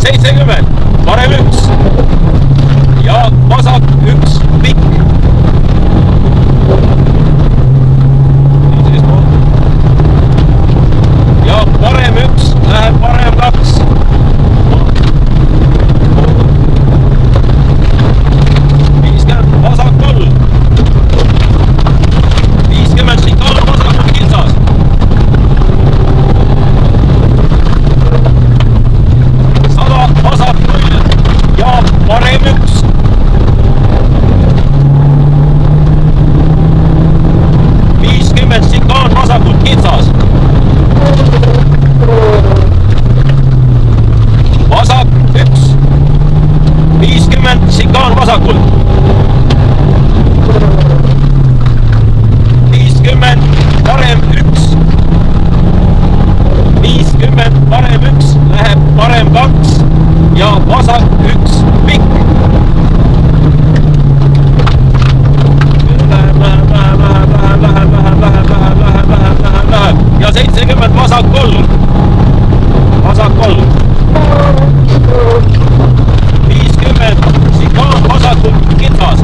70, parem 1 ja vasak 1 pikk. Ja parem 1 läheb parem 2. Vasak 3. 50 šikaan vasakul kitsas. Vasak 0 ja parem 1. 50 šikaan vasakult kitsas. Vasak 1. 50 šikaan vasakult. 50 parem 1. 50 parem 1 läheb parem 2 ja vasak 1 pikk. Läheb ja 70 vasak 3. Vasak 3. 50 šikaan vasakult kitsas.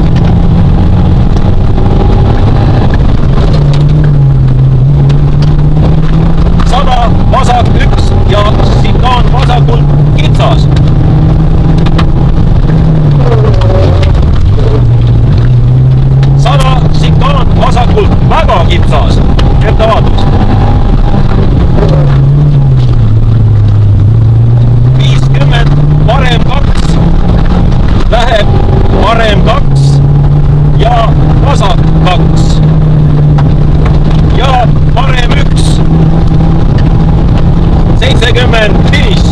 Vasak 1 ja šikaan vasakult kitsas. 100 šikaan vasakult väga kitsas. Ettevaatus. 50 parem 2 läheb parem 2 ja vasak 2 ja parem 1. 70 finish.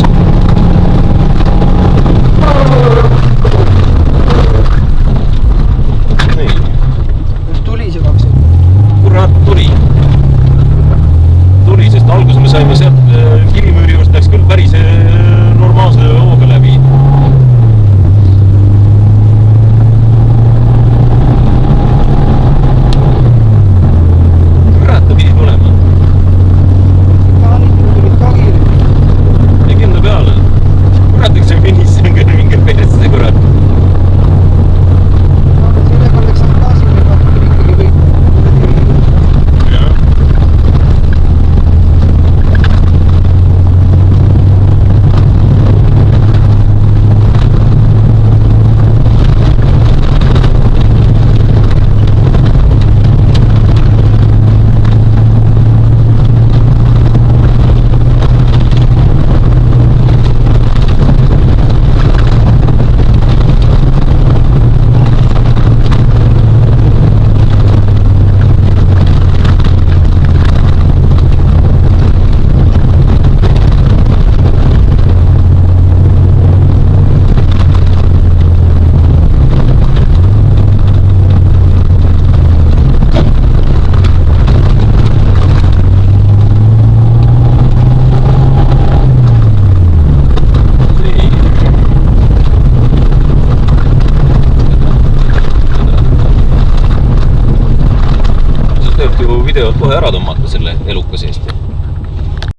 Nii. Tuli see 2. Kurat tuli. Tuli, sest alguses me saime sealt kirimüüri juurest läks küll päris normaalse hooga läbi. Kurat, ta pidi tulema. Kurat, eks see finis on küll mingi persse, kurat. Selle korraks on taasiga ikkagi kõik. Jah. Videot kohe ära tõmmata selle eluka seest.